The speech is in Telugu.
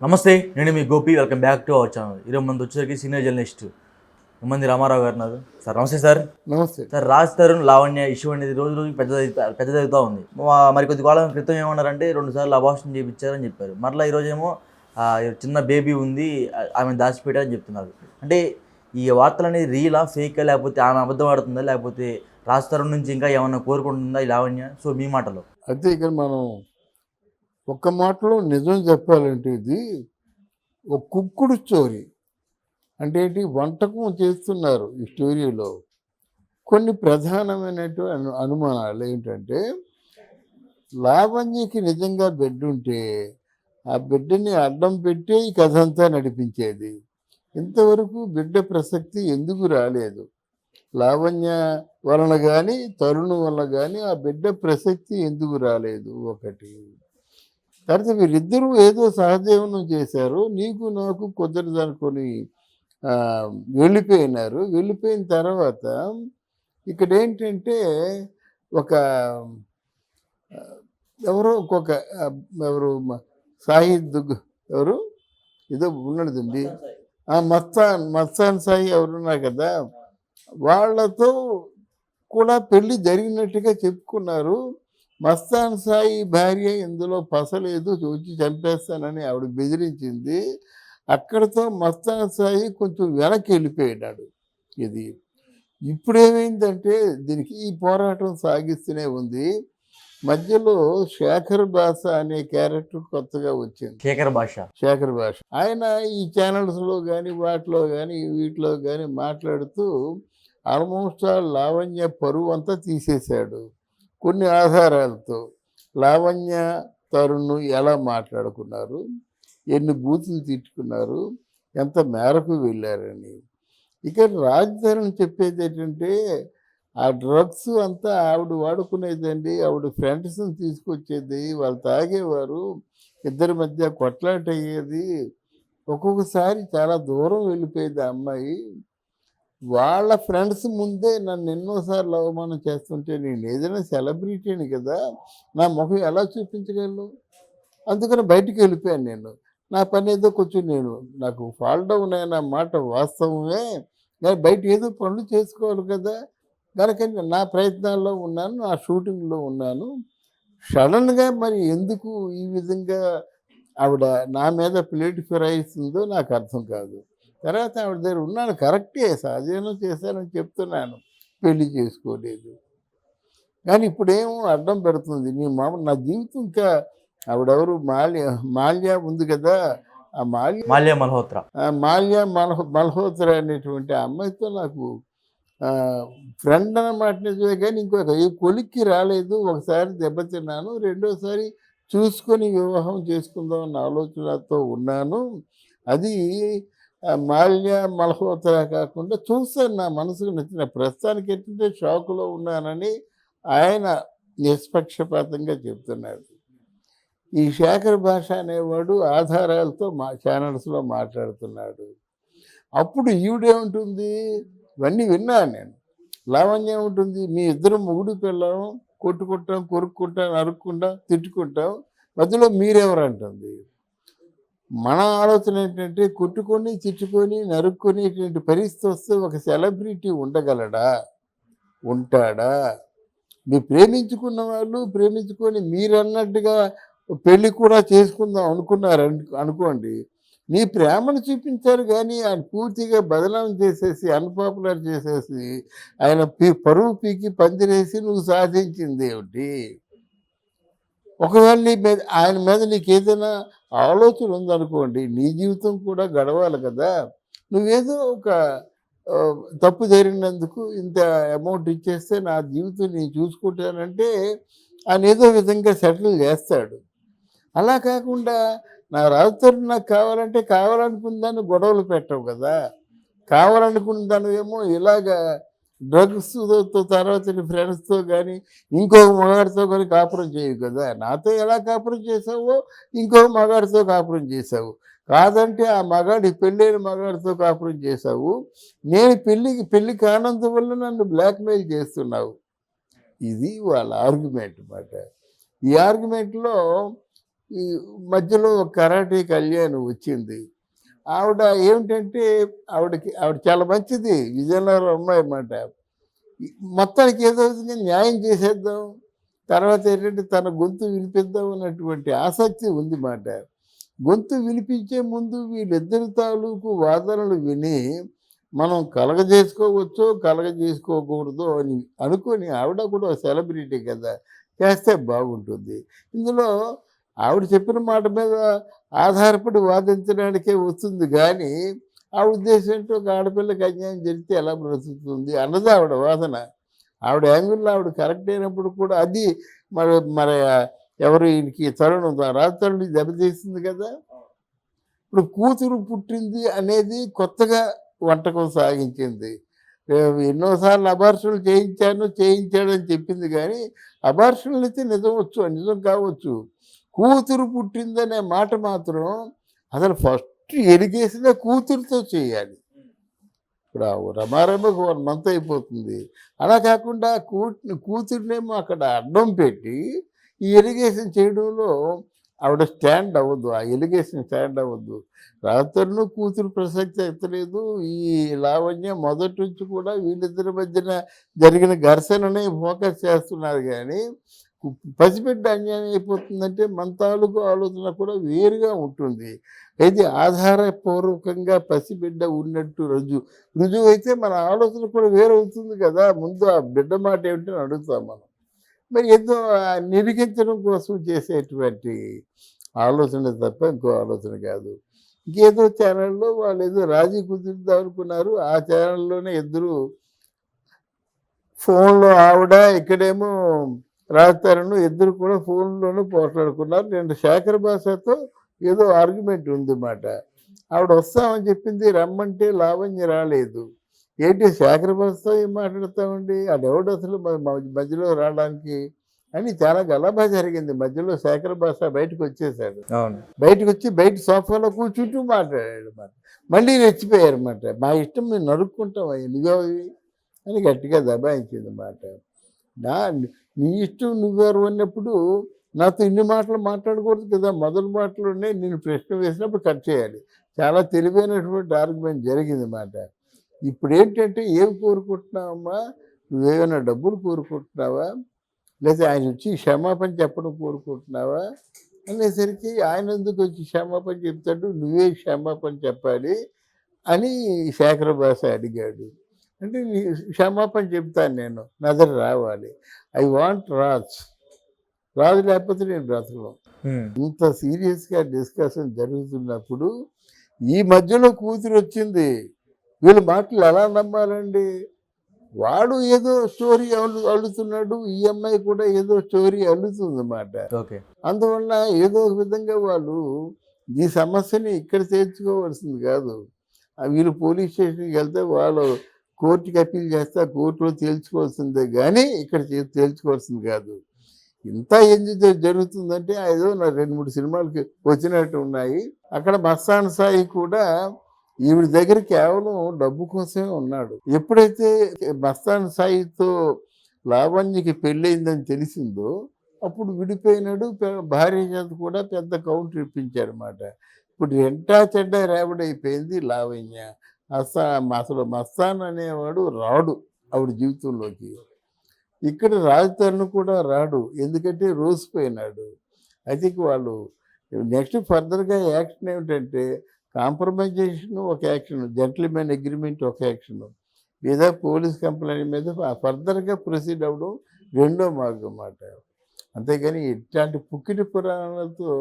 నమస్తే, నేను మీ Gopi. Welcome back to our channel. ఈరోజు మంది వచ్చేసరికి సీనియర్ జర్నలిస్ట్ మంది రామారావు గారు ఉన్నారు. సార్ నమస్తే సార్. నమస్తే సార్, రాజ్ తరుణ్ లావణ్య ఇష్యూ అనేది రోజు రోజు పెద్దదవుతూ ఉంది. మరి కొద్ది కాలం క్రితం ఏమన్నారంటే 2 సార్లు అబార్షన్ చేయించారని చెప్పారు. మరలా ఈరోజేమో చిన్న బేబీ ఉంది, ఆమె దాచిపెట్టారని చెప్తున్నారు. అంటే ఈ వార్తలు అనేది రియలా, ఫేకా, లేకపోతే ఆమె అబద్ధం ఆడుతుందా, లేకపోతే రాజ్ తరుణ్ నుంచి ఇంకా ఏమన్నా కోరుకుంటుందా ఈ లావణ్య? సో మీ మాటలో. అయితే ఇక్కడ మనం ఒక్క మాటలో నిజం చెప్పాలంటే ఇది ఒక కుక్కుడు స్టోరీ. అంటే ఏంటి, వంటకం చేస్తున్నారు ఈ స్టోరీలో. కొన్ని ప్రధానమైనటువంటి అనుమానాలు ఏంటంటే, లావణ్యకి నిజంగా బిడ్డ ఉంటే ఆ బిడ్డని అడ్డం పెట్టే ఈ కథ అంతా నడిపించేది. ఇంతవరకు బిడ్డ ప్రసక్తి ఎందుకు రాలేదు? లావణ్య వలన కానీ తరుణ్ వలన కానీ ఆ బిడ్డ ప్రసక్తి ఎందుకు రాలేదు? ఒకటి. తర్వాత వీరిద్దరూ ఏదో సహజీవనం చేశారు, నీకు నాకు కుదరదు అనుకొని వెళ్ళిపోయినారు. వెళ్ళిపోయిన తర్వాత ఇక్కడ ఏంటంటే ఒక ఎవరో ఒక్కొక్క ఎవరు సాహిద్ ఎవరు ఏదో ఉన్నదండి, మస్తాన్ సాయి ఎవరున్నారు కదా, వాళ్ళతో కూడా పెళ్ళి జరిగినట్టుగా చెప్పుకున్నారు. మస్తాన్ సాయి భార్య ఇందులో పసలేదు, వచ్చి చంపేస్తానని ఆవిడ బెదిరించింది. అక్కడితో మస్తాన్ సాయి కొంచెం వెనక్కి వెళ్ళిపోయినాడు. ఇది ఇప్పుడేమైందంటే దీనికి ఈ పోరాటం సాగిస్తూనే ఉంది. మధ్యలో శేఖర్ భాష అనే క్యారెక్టర్ కొత్తగా వచ్చింది. శేఖర్ భాష ఆయన ఈ ఛానల్స్లో కానీ వాటిలో కానీ వీటిలో కానీ మాట్లాడుతూ ఆల్మోస్ట్ లావణ్య పరువు అంతా తీసేశాడు. కొన్ని ఆధారాలతో లావణ్య తరుణ్ ఎలా మాట్లాడుకున్నారు, ఎన్ని బూతులు తిట్టుకున్నారు, ఎంత మేరకు వెళ్ళారని. ఇక రాజ్ తరుణ్ చెప్పేది ఏంటంటే, ఆ డ్రగ్స్ అంతా ఆవిడ వాడుకునేదండి, ఆవిడ ఫ్రెండ్స్ని తీసుకొచ్చేది, వాళ్ళు తాగేవారు, ఇద్దరి మధ్య కొట్లాట అయ్యేది, ఒక్కొక్కసారి చాలా దూరం వెళ్ళిపోయేది ఆ అమ్మాయి. వాళ్ళ ఫ్రెండ్స్ ముందే నన్ను ఎన్నోసార్లు అవమానం చేస్తుంటే నేను ఏదైనా సెలబ్రిటీని కదా, నా ముఖం ఎలా చూపించగలను? అందుకని బయటికి వెళ్ళిపోయాను నేను. నా పని ఏదో కొంచెం నాకు ఫాల్ డౌన్ అయిన మాట వాస్తవమే, కానీ బయట ఏదో పనులు చేసుకోవాలి కదా, కనుక నా ప్రయత్నాల్లో ఉన్నాను, నా షూటింగ్లో ఉన్నాను. సడన్గా మరి ఎందుకు ఈ విధంగా ఆవిడ నా మీద ప్లేట్ ఫిరాయిస్తుందో నాకు అర్థం కాదు. తర్వాత ఆవిడ దగ్గర ఉన్నాను, కరెక్టే, సహజీవనం చేశానని చెప్తున్నాను, పెళ్లి చేసుకోలేదు. కానీ ఇప్పుడేమో అడ్డం పెడుతుంది. నా జీవితం ఇంకా ఆవిడెవరు మాల్యా ఉంది కదా, ఆ మాల్యా మల్హోత్రా అనేటువంటి ఆ అమ్మాయితో నాకు ఫ్రెండ్ అన్నమాట నిజమే, కానీ ఇంకొక ఏ కొలిక్కి రాలేదు. ఒకసారి దెబ్బతిన్నాను, రెండోసారి చూసుకొని వివాహం చేసుకుందాం అన్న ఆలోచనతో ఉన్నాను. అది మాల్యా మల్హోత్రా కాకుండా చూస్తాను, నా మనసుకు నచ్చిన. ప్రస్తుతానికి ఏంటంటే షాకులో ఉన్నానని ఆయన నిష్పక్షపాతంగా చెప్తున్నాడు. ఈ శేఖర్ భాష అనేవాడు ఆధారాలతో ఛానల్స్లో మాట్లాడుతున్నాడు. అప్పుడు ఈవిడేముంటుంది, ఇవన్నీ విన్నాను నేను. లావణ్య ఏముంటుంది, మీ ఇద్దరు మొగుడు పిల్లలు కొట్టుకుంటాం, కొరుక్కుంటాం, నరుక్కుంటాం, తిట్టుకుంటాం, మధ్యలో మీరెవరు అంటుంది. మన ఆలోచన ఏంటంటే, కొట్టుకొని తిట్టుకొని నరుక్కునేటువంటి పరిస్థితి వస్తే ఒక సెలబ్రిటీ ఉండగలడా? ఉంటాడా? మీరు ప్రేమించుకున్న వాళ్ళు ప్రేమించుకొని మీరన్నట్టుగా పెళ్ళి కూడా చేసుకుందాం అనుకోండి, మీ ప్రేమను చూపించారు, కానీ ఆయన పూర్తిగా బదనాం చేసేసి అన్పాపులర్ చేసేసి ఆయన పరువు పీకి పందిరేసి నువ్వు సాధించింది ఏమిటి? ఒకవేళ ఆయన మీద నీకు ఏదైనా ఆలోచన ఉందనుకోండి, నీ జీవితం కూడా గడవాలి కదా. నువ్వేదో ఒక తప్పు జరిగినందుకు ఇంత అమౌంట్ ఇచ్చేస్తే నా జీవితం నేను చూసుకుంటానంటే ఆయన ఏదో విధంగా సెటిల్ చేస్తాడు. అలా కాకుండా నా రాజుతోటి నాకు కావాలంటే కావాలనుకున్న దాన్ని గొడవలు పెట్టవు కదా. కావాలనుకున్న దాన్ని ఏమో ఇలాగా డ్రగ్స్తో తర్వాత ఫ్రెండ్స్తో కానీ ఇంకొక మగాడితో కానీ కాపురం చేయవు కదా. నాతో ఎలా కాపురం చేసావో ఇంకొక మగాడితో కాపురం చేసావు. కాదంటే ఆ మగాడి పెళ్ళైన మగాడితో కాపురం చేసావు. నేను పెళ్ళి కానందువల్ల నన్ను బ్లాక్మెయిల్ చేస్తున్నావు. ఇది వాళ్ళ ఆర్గ్యుమెంట్ అన్నమాట. ఈ ఆర్గ్యుమెంట్లో ఈ మధ్యలో ఒక కరాటే కళ్యాణ్ వచ్చింది. ఆవిడ ఏమిటంటే ఆవిడ చాలా మంచిది. విజయనగరం అమ్మాయి మాట. ఈ మొత్తానికి ఏదో విధంగా న్యాయం చేసేద్దాం. తర్వాత ఏంటంటే తన గొంతు వినిపిద్దాం అన్నటువంటి ఆసక్తి ఉంది మాట. గొంతు వినిపించే ముందు వీళ్ళిద్దరి తాలూకు వాదనలు విని మనం కలగజేసుకోవచ్చో, కలగజేసుకోకూడదో అని అనుకోని ఆవిడ కూడా సెలబ్రిటీ కదా! చేస్తే బాగుంటుంది. ఇందులో ఆవిడ చెప్పిన మాట మీద ఆధారపడి వాదించడానికే వస్తుంది గానీ, ఆ ఉద్దేశం ఏంటో ఒక ఆడపిల్లకి అన్యాయం జరిగితే ఎలా బ్రతుకుతుంది అన్నది ఆవిడ వాదన. ఆవిడ యాంగిల్‌లో ఆవిడ కరెక్ట్ అయినప్పుడు కూడా అది మరి మరి ఎవరు ఈయనకి తరుణ్ రాజతరుణ్‌ని దెబ్బతీసింది కదా! ఇప్పుడు కూతురు పుట్టింది అనేది కొత్తగా వంటకం సాగించింది. ఎన్నో సార్లు అబార్షన్‌లు చేయించాడని చెప్పింది గానీ, అబార్షన్‌లయితే నిజం కావచ్చు. కూతురు పుట్టిందనే మాట మాత్రం అసలు ఫస్ట్ ఎలిగేషనే కూతురితో చేయాలి. ఇప్పుడు ఆ రమారమకు 1 మంత్ అయిపోతుంది. అలా కాకుండా కూతురినేమో అక్కడ అడ్డం పెట్టి ఈ ఎలిగేషన్ చేయడంలో ఆవిడ స్టాండ్ అవ్వదు. ఆ ఎలిగేషన్ స్టాండ్ అవ్వదు. రాతరును కూతురు ప్రసక్తి ఎత్తలేదు. ఈ లావణ్య మొదటి నుంచి కూడా వీళ్ళిద్దరి మధ్యన జరిగిన ఘర్షణనే ఫోకస్ చేస్తున్నారు గానీ, పసిబిడ్డ అన్యాయం అయిపోతుందంటే మన తాలూకు ఆలోచన కూడా వేరుగా ఉంటుంది. అయితే ఆధారపూర్వకంగా పసిబిడ్డ ఉన్నట్టు రుజువైతే మన ఆలోచన కూడా వేరవుతుంది కదా! ముందు ఆ బిడ్డ మాట ఏమిటని అడుగుతాం మనం. మరి ఏదో నిరిగించడం కోసం చేసేటువంటి ఆలోచన తప్ప ఇంకో ఆలోచన కాదు. ఇంకేదో ఛానల్‌లో వాళ్ళేదో రాజీ కుదురుద్దాం అనుకున్నారు. ఆ ఛానల్‌లోనే ఇద్దరు ఫోన్‌లో ఆవిడ, ఇక్కడేమో రాజతరుణ్ ఇద్దరు కూడా ఫోన్‌లోనే పోట్లాడుకున్నారు. నిన్న శేఖర్ భాషతో ఏదో ఆర్గ్యుమెంట్ ఉందన్నమాట. ఆవిడ వస్తామని చెప్పింది, రమ్మంటే లావణ్య రాలేదు. ఏంటి శేఖర్ భాషతో ఏం మాట్లాడతామండి? ఆడెవడు అసలు మధ్యలో రావడానికి అని చాలా గలభా జరిగింది. మధ్యలో శేఖర్ భాష బయటకొచ్చేసాడు. అవును. బయటకొచ్చి బయట సోఫాలో కూర్చుంటూ మాట్లాడాడు మాట. మళ్ళీ రెచ్చిపోయారన్నమాట. మా ఇష్టం మేము నరుక్కుంటాం నువ్వెవరివి అని గట్టిగా దబాయించిందన్నమాట. నీ ఇష్టం నువ్వెవరు అన్నప్పుడు నాతో ఇన్ని మాటలు మాట్లాడకూడదు కదా! మొదటి మాటలోనే నేను ప్రశ్న వేసినప్పుడు కట్ చేయాలి. చాలా తెలివైనటువంటి ఆర్గ్యుమెంట్ జరిగిందన్నమాట. ఇప్పుడేంటంటే ఏం కోరుకుంటున్నావమ్మా? నువ్వేమైనా డబ్బులు కోరుకుంటున్నావా? లేదా ఆయన వచ్చి క్షమాపణ చెప్పడం కోరుకుంటున్నావా? అనేసరికి ఆయన ఎందుకు వచ్చి క్షమాపణ చెప్తాడు? నువ్వే క్షమాపణ చెప్పాలి అని శేఖర్ భాష అడిగాడు. అంటే నీ క్షమాపణ చెప్తాను నేను. నా దగ్గర రావాలి. ఐ వాంట్ రాజు లేకపోతే నేను బ్రతకను. ఇంత సీరియస్‌గా డిస్కషన్ జరుగుతున్నప్పుడు ఈ మధ్యలో కూతురొచ్చింది. వీళ్ళ మాటలు ఎలా నమ్మాలండి? వాడు ఏదో స్టోరీ అల్లుతున్నాడు. ఈ అమ్మాయి కూడా ఏదో స్టోరీ అల్లుతుందన్నమాట. ఓకే. అందువల్ల ఏదో ఒక విధంగా వాళ్ళు ఈ సమస్యని ఇక్కడ తేల్చుకోవాల్సింది కాదు. వీళ్ళు పోలీస్ స్టేషన్‌కి వెళ్తే వాళ్ళు కోర్టుకి అప్పీల్ చేస్తే కోర్టులో తేల్చుకోవాల్సిందే గానీ ఇక్కడ తేల్చుకోవాల్సింది కాదు. ఇంత ఎందుకు జరుగుతుందంటే ఏదో నా 2, 3 సినిమాలకి వచ్చినట్టు ఉన్నాయి. అక్కడ మస్తాన్ సాయి కూడా ఈవిడ దగ్గర కేవలం డబ్బు కోసమే ఉన్నాడు. ఎప్పుడైతే మస్తాన్ సాయితో లావణ్యకి పెళ్ళయిందని తెలిసిందో అప్పుడు విడిపోయినాడు. భార్య చేత కూడా పెద్ద కౌంటర్ ఇప్పించాడనమాట. ఇప్పుడు ఎంటా చెడ్డ రేవడైపోయింది లావణ్య. అసలు మస్తాన్ అనేవాడు రాడు ఆవిడ జీవితంలోకి. ఇక్కడ రాజతరుణ్ కూడా రాడు. ఎందుకంటే రోసిపోయినాడు. అయితే వాళ్ళు నెక్స్ట్ ఫర్దర్‌గా యాక్షన్ ఏమిటంటే కాంప్రమైజేషన్ ఒక యాక్షన్, జెంటిల్‌మెన్ అగ్రీమెంట్ ఒక యాక్షన్, లేదా పోలీస్ కంప్లైంట్ మీద ఫర్దర్‌గా ప్రొసీడ్ అవ్వడం రెండో మార్గం మాట. అంతేగాని ఇట్లాంటి పుక్కిటి పురాణాలతో